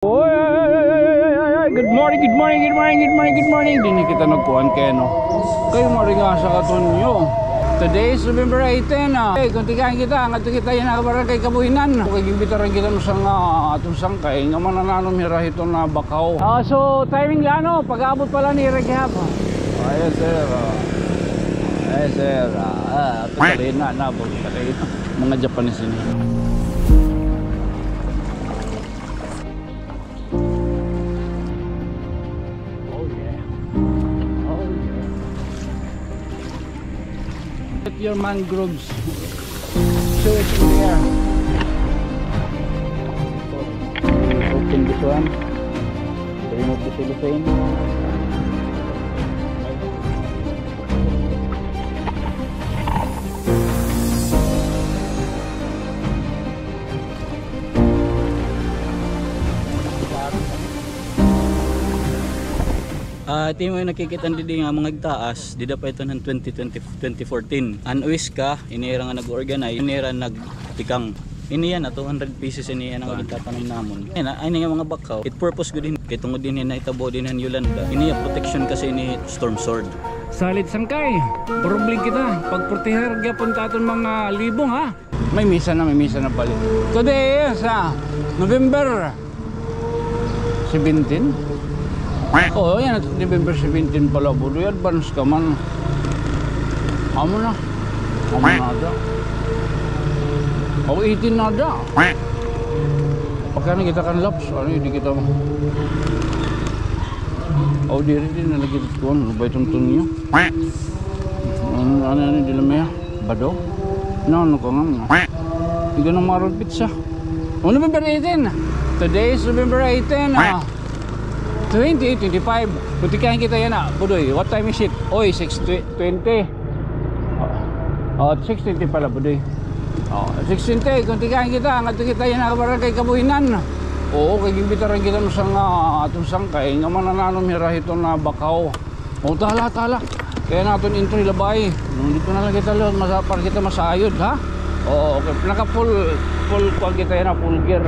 Good morning, good morning, good morning, good morning, good morning. Dini kita nagkuhan kayo, no? Kayo maringa sa katon nyo. Today is November 18. Hey, kung tikain kita, ang ato kita yan nakabarang kay Kabuhinan. Kung kagibitaran kita no sang atong sangkay, nga manananom hira ito na bakaw. So, timing lano, pag-aabot pala ni Reghap. Ayan, sir. Ayan, sir. Ito kalihin na, nabog. Kalihin mga Japanese ini. Your mangroves, show it in the air. Open this one, remove the cellophane. Ito yung nakikita din nga mga taas, dida pa ito ng 2014. Anuis ka, inira nga nag-organize, inira nagtikang. Iniyan na 200 pieces iniyan ang itatanong namon. Ay nga mga bakaw, it purpose ko din. Kaya tungod din na itabo din ng Yolanda. Iniya protection kasi ni Storm Sword. Salit sangkay, probling kita. Pagprotehar gyapon ta aton mga libong ha. May misa na balik. Today is November 17. Oh, yan, November 17 pala, budo. Advance ka man. Amo na da. Oh, 18 na da. Pagka na kita kan laps, ano hindi kita mo. Oh, di rin na lagi ito. Ano ba itong tunyo? Ano di lamaya? Bado? Ano ka nga? Hindi ka nang marol pizza. Oh, November 18. Today is November 18. 2025. Butikan kita yan Budoy. What time is it? Oy, 6:20. 6:20 pala, Budoy. 6:20. Butikan kita. Ngato kita yan nakabarang kay Kabuhinan. Oo, kagibitaran kita no sang atong sangkay. Nga manananom hira ito na bakaw. Tala. Kaya natin intro ilabay. Dito na lang kita lang. Para kita masayod, ha? Oo, okay. Naka full kita yan full gear.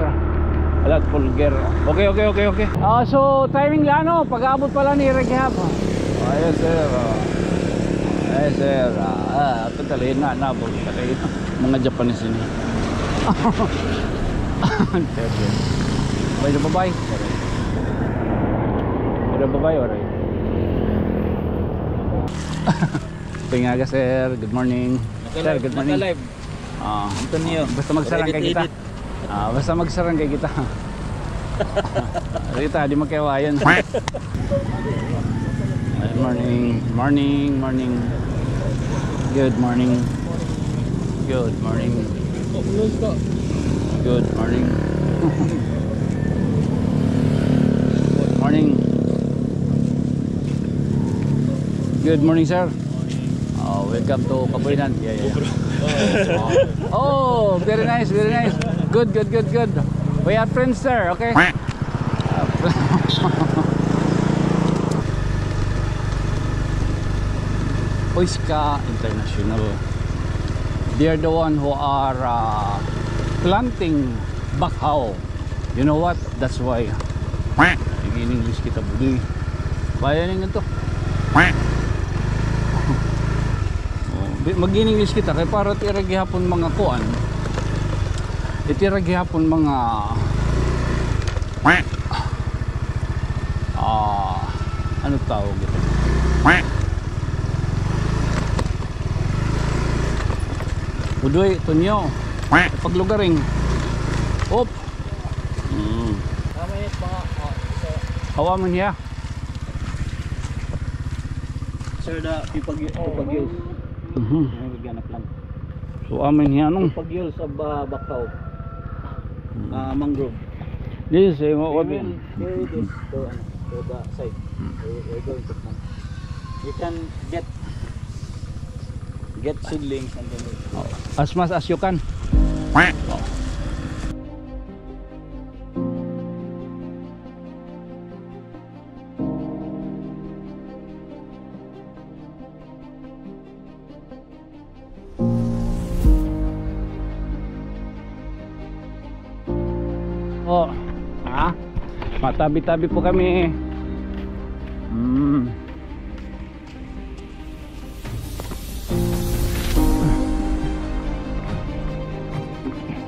Alat full gear. Okay. So timing lano, pag-aabot pala ni Reghap. Ayan, sir. Ayan, sir. Ito kalihin na, nabog. Kalihin mga Japanese ini. Bye na babay. Alright. Pingaga, sir. Good morning. Sir, good morning. Naka-live. Antonio. Basta magsarang kay kita. Basta magsarang kay kita. Rita, di magkawayan. Morning. Good morning. Good morning. Good morning, sir. Welcome to Kabuhinan. Yeah. Oh, very nice. Good. We are friends, sir. Okay. Oiska International. They are the one who are planting bakaw. You know what? That's why. In English kita Budoy. Bayan nga to. Mag-English kita kay para tiragi hapon mga kuan. Itiragi hapon mga ano tawag ito? Budoy, tunyo. Paglugaring. Op. Hawa man niya. Sir, da pipag-yul. So amin niya nung pag-yul sa bakaw. Mangrove. This is what we carry this to the side. We're going to plant. You can get seedlings and then as much as you can. Matabi-tabi po kami.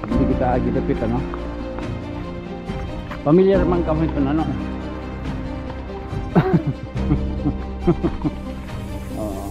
Hindi kita agit-apit ano. Familiar man kami ito ano. Oo.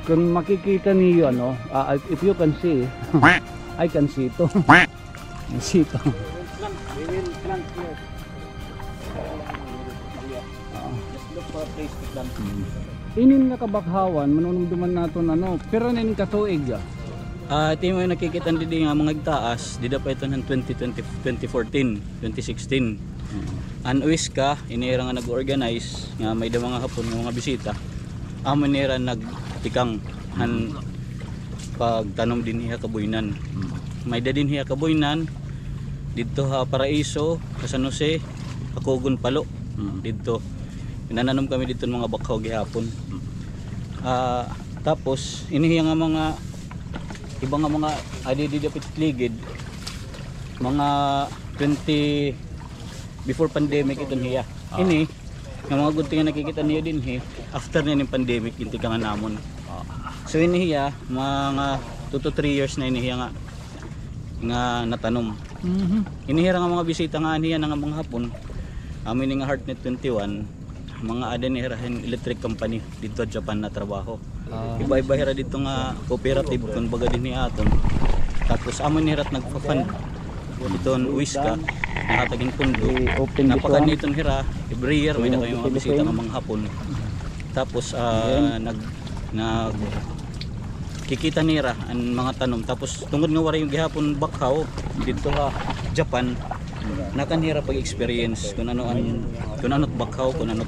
Kung makikita niyo ano, if you can see, I can see ito. See ito. We will plant here. Just look for a place to plant. Inin nga kabakhawan, manunumduman naton ano, pero nin katuig ya. Ito yung nakikita din nga mga taas, dida pa ito ng 2014, 2016. Anwis ka, inira nga nag-organize, nga may da mga hapon nga mga bisita. Amo nira nagtikang han pagtanom din hiya kabuinan. May da din hiya kabuinan dito ha Paraiso, sa San Jose, Hakugon Palo. Dito pinananom kami dito ng mga bakhaw gihapon. Tapos inihiya nga mga iba nga mga adidi dapat ligid mga 20 before pandemic ito niya. Ini nga mga gunting nga nakikita niyo din after na yung pandemic inti ka nga namon. So inihiya mga 2 to 3 years na inihiya nga natanom. Inihira nga mga bisita nga niya nga mga hapon. Amin nga Heartnet 21 mga aden hirahin electric company dito Japan na trabaho. Iba-iba hira dito nga cooperative kun baga din ni aton. Tapos amon hirat nagfa-fund diton Uiska nakatagin pundo. Napakan nitong hira every year may na kayo mga bisita nga mga hapon. Tapos nag kikita nira ang mga tanom. Tapos tungod nga wala yung gihapon bakhaw dito ha Japan nakanhira pag-experience kung ano bakhaw kung ano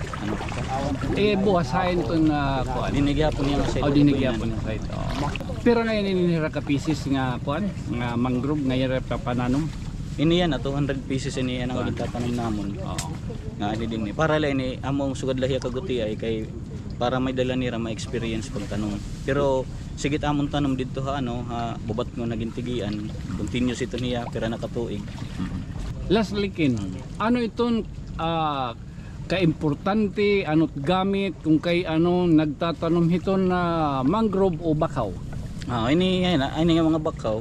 Buhasain ito na kuan. dinigyapon niya nga sa Dinigyapon na site. Pero ngayon ininira ka pieces nga kuan, nga mangrove nga yara pananom. iniyan na 200 pieces iniyan ang itatanong namon. Nga din ni para lang ni among sugad lahiya kaguti ay kay para may dala nira ma-experience pagtanong. Pero sigit amon tanom dito ha bubat mo naging tigian continuous ito niya pero nakatuig. Lastly kin, ano itong kaimportante ano't gamit kung kay ano nagtatanom hiton na mangrove o bakhaw? Ini nga mga bakhaw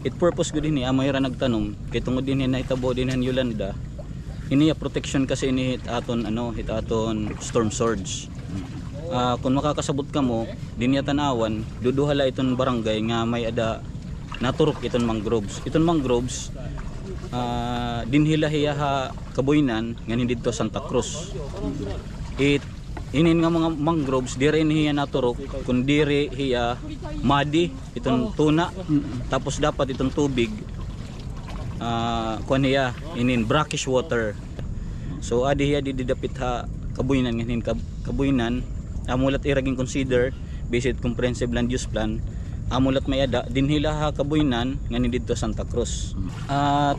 it purpose gud ini amo ira nagtanom kay tungod din na itabo din han Yolanda iniya protection kasi ini hit aton storm surge. Kung makakasabot ka mo din ya tanawan duduhala iton barangay nga may ada naturok iton mangroves dinhilahiya ha kabuinan nga didto Santa Cruz. Inin nga mga mangroves dire niya naturok kun dire hiya madi iton tuna tapos dapat itong tubig kuan hiya inin brackish water. So adi hiya didapit ha kabuinan nga inin kabuinan amulat iraging consider based comprehensive land use plan amulat may ada dinhila ha kabuinan nga didto Santa Cruz.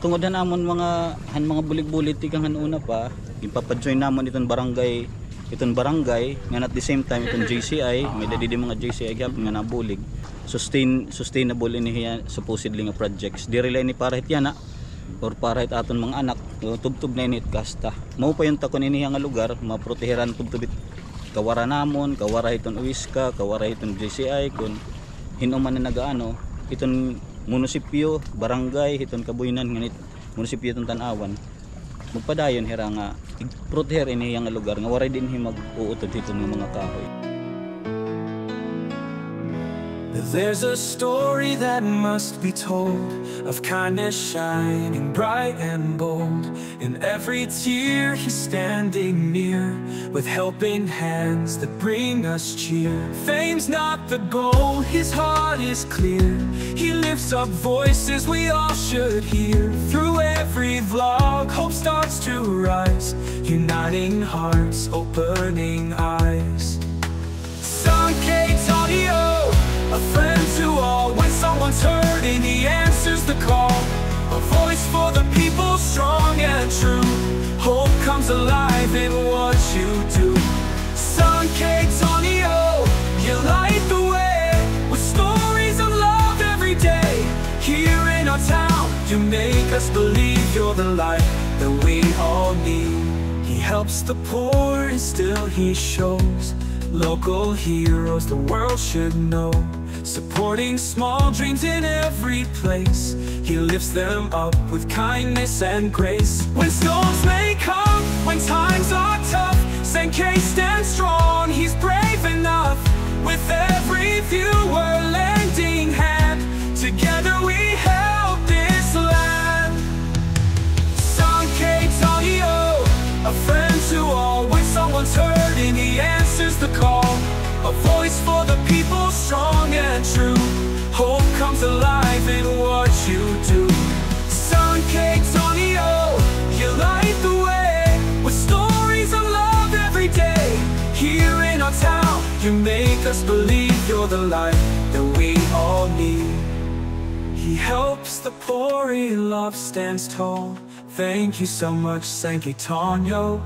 Tungod namon mga bulig-bulit tikang una pa ipapadjoin namon iton barangay nga at the same time itong JCI may dadi mga JCI gap nga nabulig sustainable inihiya supposedly nga projects di rely ni para hityana or para hit aton mga anak tubtub na init kasta mao pa yung takon inihiya nga lugar maproteheran tubtubit kawara namon kawara iton Uiska kawara iton JCI kun hinuman na nagaano iton munisipyo barangay iton kabuinan nganit munisipyo iton Tanawan magpadayon hira nga proteher ini yang lugar nga waray din mag-uutod dito ng mga kahoy. There's a story that must be told of kindness shining bright and bold. In every tear he's standing near with helping hands that bring us cheer. Fame's not the goal, his heart is clear. He lifts up voices we all should hear. Through every vlog hope starts to rise, uniting hearts, opening eyes. Sankey Tonio, a friend to all. When someone's hurting, he answers the call. A voice for the people, strong and true. Hope comes alive in what you do. Sankey Tonio, you light the way with stories of love every day. Here in our town, you make us believe you're the light that we all need. He helps the poor and still he shows local heroes the world should know. Supporting small dreams in every place, he lifts them up with kindness and grace. When storms may come, when times are tough, Sankey stands strong, he's brave enough. With every viewer lending hand, together we help this land. Sankey Tonio, a friend to all. When someone's hurting, he answers the call. A voice for the people, strong and true. Hope comes alive in what you do. Sankey Tonio, you light the way with stories of love every day. Here in our town, you make us believe you're the light that we all need. He helps the poor, he love stands tall. Thank you so much, Sankey Tonio.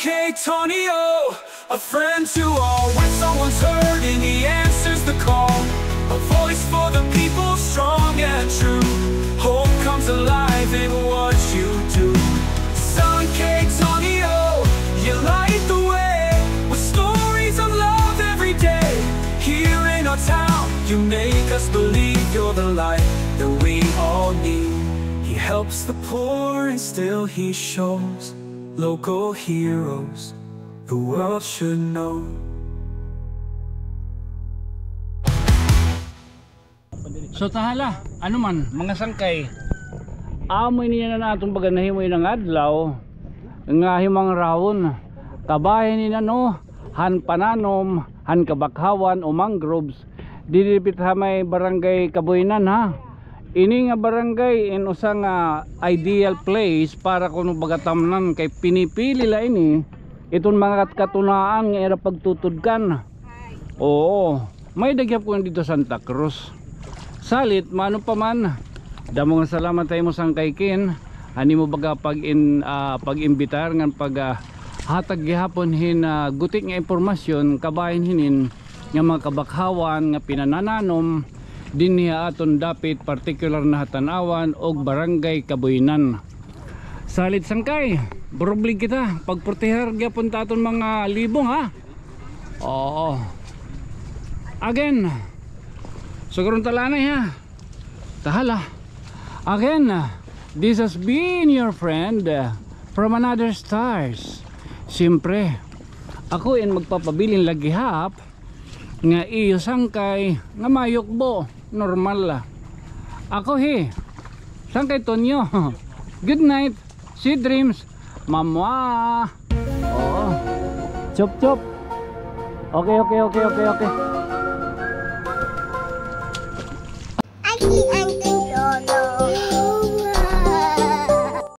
Sankey Tonio, a friend to all. When someone's hurting, he answers the call. A voice for the people, strong and true. Hope comes alive in what you do. Sankey Tonio, you light the way with stories of love every day. Here in our town, you make us believe you're the light that we all need. He helps the poor and still he shows local heroes the world should know. So tahala, ano man, mga sangkay, amoy niya na natong baganahimoy ng adlaw, nga himang rawon, kabahin ni no, han pananom, han kabakhawan o mangroves, didipit ha may barangay Kabuinan ha. Ini nga barangay in usang ideal place para kuno bagatamnan kay pinipili la ini iton mga katunaan nga era pagtutudkan. Oo, may dagyap ko dito Santa Cruz. Salit mano pa man. Damo nga salamat tayo mo sang kay Kin. Ani mo baga pag-imbitar nga hatag gihapon hin gutik nga impormasyon kabahin hinin nga mga kabakhawan nga pinanananom dinhi aton dapit particular na hatanawan og barangay Kabuinan. Salit sangkay, burublig kita pagportihar gyapon ta aton mga libong ha. Oo. Again. Sugarong talanay ha. Tahala. Again, this has been your friend from another stars. Siyempre, ako in magpapabilin lagi hap nga iyo sangkay nga mayokbo normal la. Ako sangkay Tonyo. Good night. Sweet dreams. Mamwa. Oo. Chop chop. Okay.